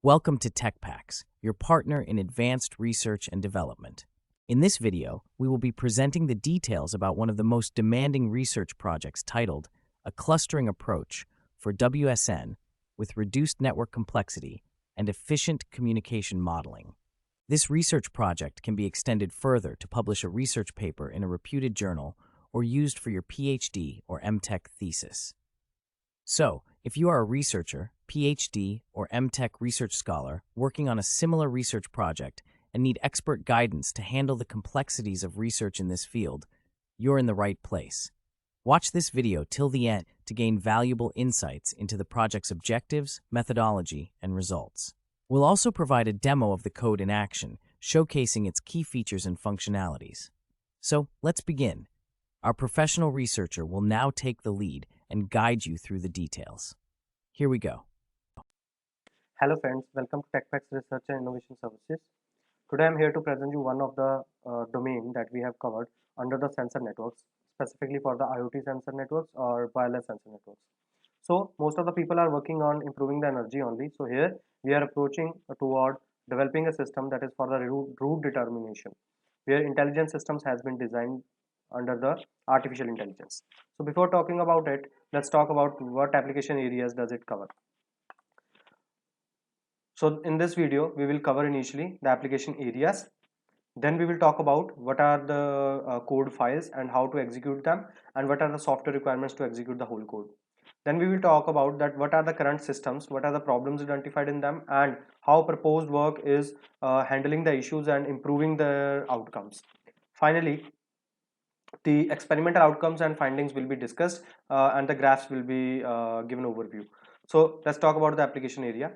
Welcome to TechPacks, your partner in advanced research and development. In this video, we will be presenting the details about one of the most demanding research projects titled A Clustering Approach for WSN with Reduced Network Complexity and Efficient Communication Modeling. This research project can be extended further to publish a research paper in a reputed journal or used for your PhD or MTech thesis. So, if you are a researcher, PhD, or MTech research scholar working on a similar research project and need expert guidance to handle the complexities of research in this field, you're in the right place. Watch this video till the end to gain valuable insights into the project's objectives, methodology, and results. We'll also provide a demo of the code in action, showcasing its key features and functionalities. So, let's begin. Our professional researcher will now take the lead and guide you through the details. Here we go. Hello friends, welcome to TechPacks Research and Innovation Services. Today I'm here to present you one of the domain that we have covered under the sensor networks, specifically for the IoT sensor networks or wireless sensor networks. So most of the people are working on improving the energy only. So here we are approaching toward developing a system that is for the route determination, where intelligent systems has been designed under the artificial intelligence. So before talking about it, let's talk about what application areas does it cover. So in this video, we will cover initially the application areas. Then we will talk about what are the code files and how to execute them, and what are the software requirements to execute the whole code. Then we will talk about that what are the current systems, what are the problems identified in them, and how proposed work is handling the issues and improving the outcomes. Finally, the experimental outcomes and findings will be discussed, and the graphs will be given overview. So let's talk about the application area.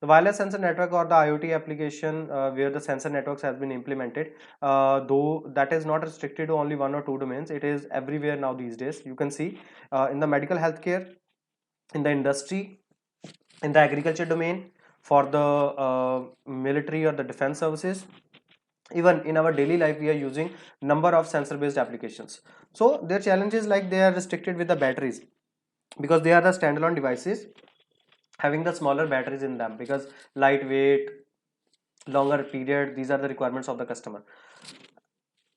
The wireless sensor network or the IoT application where the sensor networks has been implemented, though that is not restricted to only one or two domains, it is everywhere now these days. You can see in the medical healthcare, in the industry, in the agriculture domain, for the military or the defense services. Even in our daily life, we are using number of sensor based applications. So their challenge is like they are restricted with the batteries, because they are the standalone devices having the smaller batteries in them, because lightweight, longer period, these are the requirements of the customer.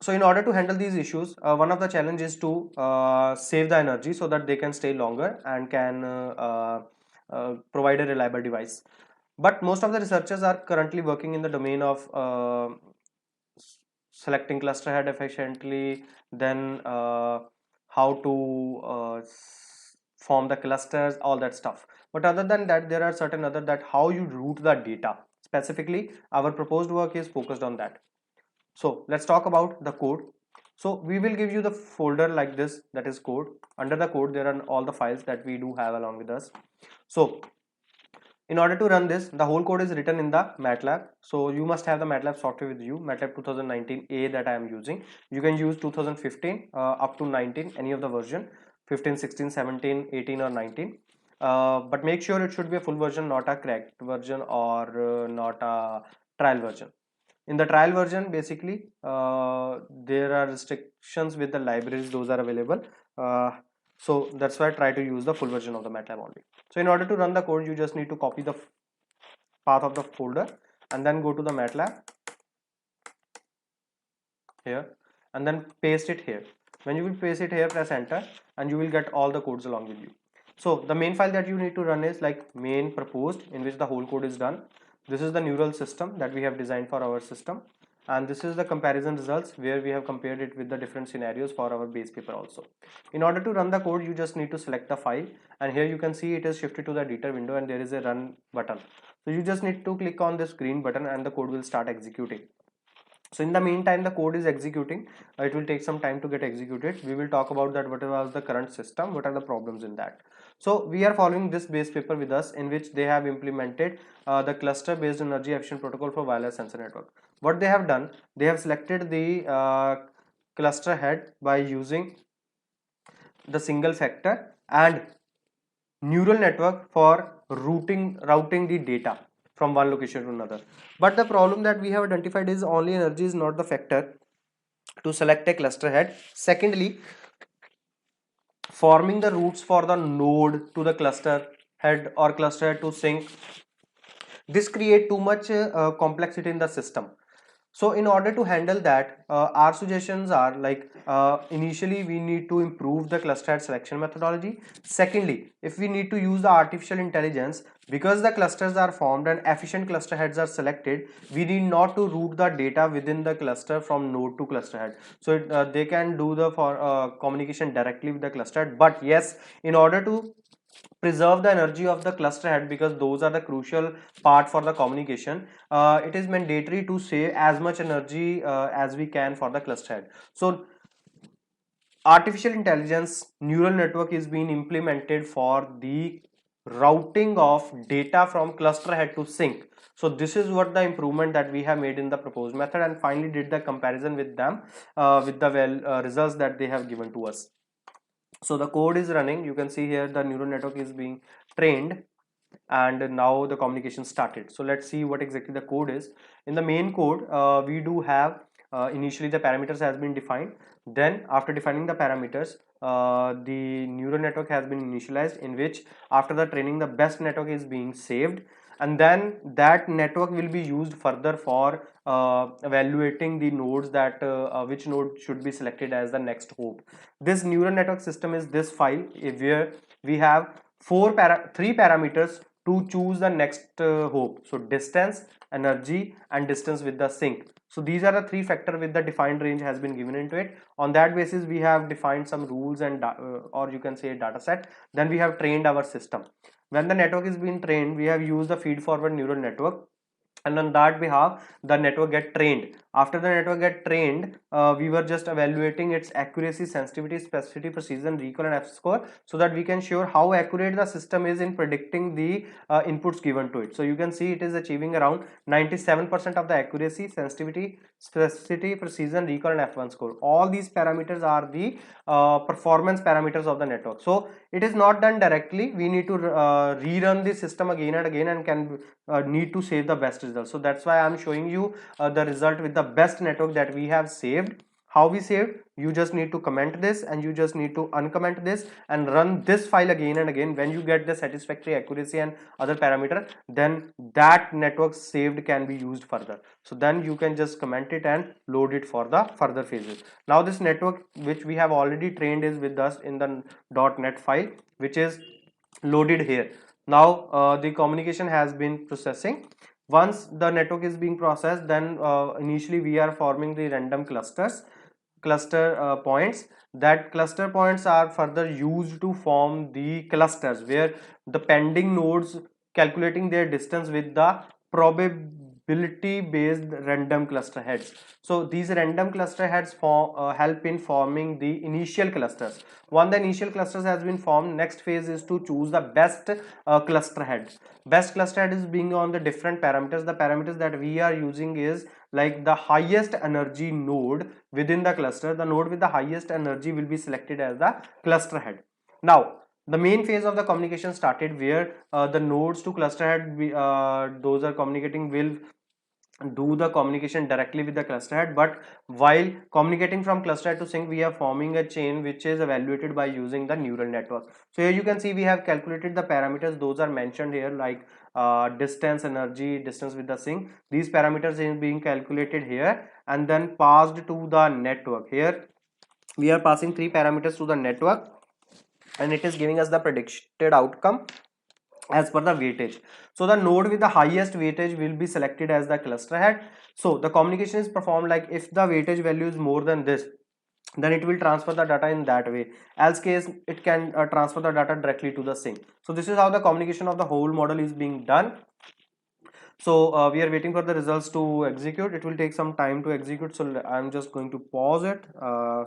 So in order to handle these issues, one of the challenges is to save the energy so that they can stay longer and can provide a reliable device. But most of the researchers are currently working in the domain of selecting cluster head efficiently, then how to form the clusters, all that stuff. But other than that, there are certain other that how you route the data. Specifically, our proposed work is focused on that. So let's talk about the code. So we will give you the folder like this, that is code. Under the code, there are all the files that we do have along with us. So in order to run this, the whole code is written in the MATLAB. So you must have the MATLAB software with you, MATLAB 2019A that I am using. You can use 2015 up to 19, any of the version, 15, 16, 17, 18 or 19. But make sure it should be a full version, not a cracked version or not a trial version. In the trial version, basically, there are restrictions with the libraries, those are available. So that's why I try to use the full version of the MATLAB only. So in order to run the code, you just need to copy the path of the folder and then go to the MATLAB here and then paste it here. When you will paste it here, press enter and you will get all the codes along with you. So the main file that you need to run is like main proposed, in which the whole code is done. This is the neural system that we have designed for our system, and this is the comparison results where we have compared it with the different scenarios for our base paper also. In order to run the code, you just need to select the file, and here you can see it is shifted to the editor window and there is a run button. So you just need to click on this green button and the code will start executing. So in the meantime, the code is executing. It will take some time to get executed. We will talk about that, what was the current system, what are the problems in that. So we are following this base paper with us, in which they have implemented the cluster based energy efficient protocol for wireless sensor network. What they have done, they have selected the cluster head by using the single factor and neural network for routing the data from one location to another. But the problem that we have identified is only energy is not the factor to select a cluster head. Secondly, forming the routes for the node to the cluster head or cluster head to sync This create too much complexity in the system. So in order to handle that, our suggestions are like, initially we need to improve the cluster head selection methodology. Secondly, if we need to use the artificial intelligence, because the clusters are formed and efficient cluster heads are selected, we need not to route the data within the cluster from node to cluster head. So they can do the for communication directly with the cluster head. But yes, in order to preserve the energy of the cluster head, because those are the crucial part for the communication, it is mandatory to save as much energy as we can for the cluster head. So artificial intelligence neural network is being implemented for the routing of data from cluster head to sink. So this is what the improvement that we have made in the proposed method, and finally did the comparison with them, with the results that they have given to us. So the code is running. You can see here the neural network is being trained, and now the communication started. So let's see what exactly the code is. In the main code, we do have, initially the parameters has been defined. Then after defining the parameters, the neural network has been initialized, in which after the training the best network is being saved, and then that network will be used further for evaluating the nodes, that which node should be selected as the next hope. This neural network system is this file, where we have three parameters to choose the next hope. So distance, energy, and distance with the sink. So these are the three factor with the defined range has been given into it. On that basis we have defined some rules and or you can say data set. Then we have trained our system. When the network is being trained, we have used the feed forward neural network, and on that behalf the network get trained. After the network get trained, we were just evaluating its accuracy, sensitivity, specificity, precision, recall, and f score, so that we can sure how accurate the system is in predicting the inputs given to it. So you can see it is achieving around 97% of the accuracy, sensitivity, specificity, precision, recall, and f1 score. All these parameters are the performance parameters of the network. So it is not done directly. We need to rerun the system again and again, and can need to save the best result. So that's why I'm showing you the result with the best network that we have saved. How we saved? You just need to comment this, and you just need to uncomment this and run this file again and again. When you get the satisfactory accuracy and other parameter, then that network saved can be used further. So then you can just comment it and load it for the further phases. Now this network which we have already trained is with us in the .net file, which is loaded here. Now the communication has been processing. Once the network is being processed, then initially we are forming the random cluster points. That cluster points are further used to form the clusters, where the pending nodes calculating their distance with the probability based random cluster heads. So these random cluster heads help in forming the initial clusters. Once the initial clusters has been formed, next phase is to choose the best cluster head. Best cluster head is being on the different parameters. The parameters that we are using is like the highest energy node within the cluster. The node with the highest energy will be selected as the cluster head. Now the main phase of the communication started, where the nodes to cluster head, those are communicating, will do the communication directly with the cluster head. But while communicating from cluster head to sink, we are forming a chain which is evaluated by using the neural network. So here you can see we have calculated the parameters. Those are mentioned here, like distance, energy, distance with the sink. These parameters is being calculated here and then passed to the network. Here we are passing three parameters to the network, and it is giving us the predicted outcome as per the weightage. So the node with the highest weightage will be selected as the cluster head. So the communication is performed like, if the weightage value is more than this, then it will transfer the data in that way. Else case it can transfer the data directly to the sink. So this is how the communication of the whole model is being done. So we are waiting for the results to execute. It will take some time to execute, so I'm just going to pause it,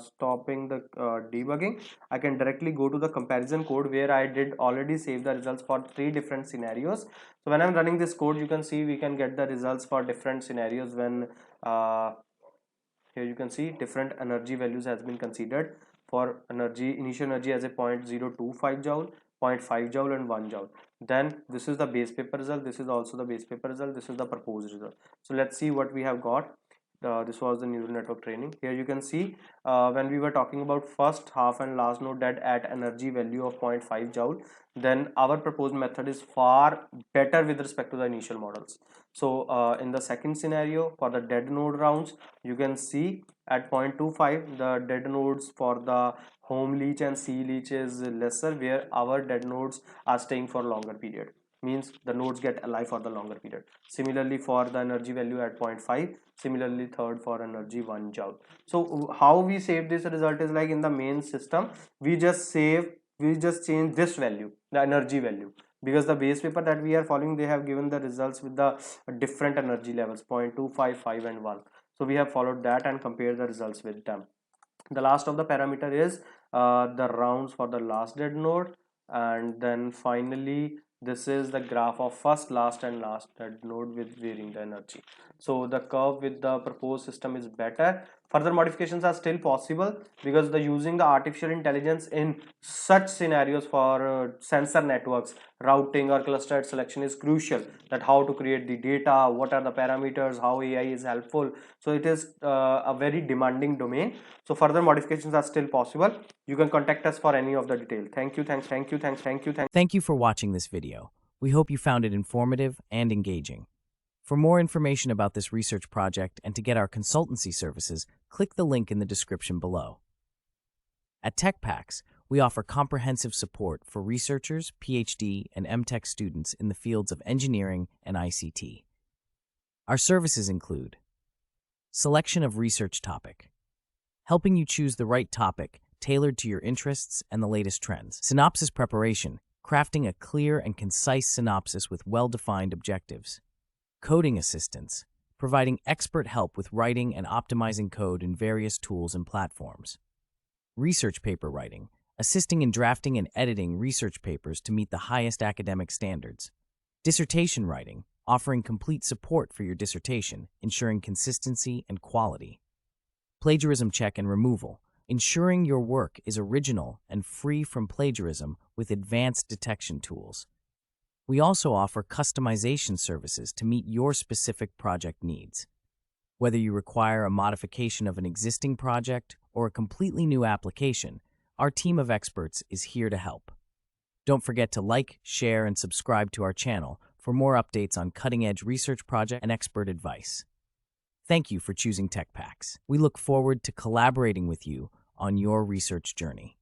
stopping the debugging. I can directly go to the comparison code, where I did already save the results for three different scenarios. So when I'm running this code, you can see we can get the results for different scenarios. When here you can see different energy values has been considered. For energy, initial energy as a 0.025 joule, 0.5 joule, and 1 joule. Then this is the base paper result. This is also the base paper result. This is the proposed result. So let's see what we have got. This was the neural network training. Here you can see when we were talking about first half and last node dead at energy value of 0.5 joule, then our proposed method is far better with respect to the initial models. So in the second scenario for the dead node rounds, you can see at 0.25 the dead nodes for the home leech and C leech is lesser, where our dead nodes are staying for longer period, means the nodes get alive for the longer period. Similarly for the energy value at 0.5, similarly third for energy 1 joule. So how we save this result is like in the main system we just change this value, the energy value, because the base paper that we are following, they have given the results with the different energy levels 0.25, 5 and 1. So we have followed that and compared the results with them. The last of the parameter is the rounds for the last dead node, and then finally this is the graph of first, last and last dead node with varying the energy. So the curve with the proposed system is better. Further modifications are still possible because the using the artificial intelligence in such scenarios for sensor networks, routing or clustered selection is crucial, that how to create the data, what are the parameters, how AI is helpful. So it is a very demanding domain. So further modifications are still possible. You can contact us for any of the detail. Thank you. Thank you for watching this video. We hope you found it informative and engaging. For more information about this research project and to get our consultancy services, click the link in the description below. At TechPacks, we offer comprehensive support for researchers, PhD, and MTech students in the fields of engineering and ICT. Our services include selection of research topic, helping you choose the right topic tailored to your interests and the latest trends. Synopsis preparation, crafting a clear and concise synopsis with well-defined objectives. Coding assistance, providing expert help with writing and optimizing code in various tools and platforms. Research paper writing, assisting in drafting and editing research papers to meet the highest academic standards. Dissertation writing, offering complete support for your dissertation, ensuring consistency and quality. Plagiarism check and removal, ensuring your work is original and free from plagiarism with advanced detection tools. We also offer customization services to meet your specific project needs. Whether you require a modification of an existing project or a completely new application, our team of experts is here to help. Don't forget to like, share, and subscribe to our channel for more updates on cutting-edge research projects and expert advice. Thank you for choosing TechPacks. We look forward to collaborating with you on your research journey.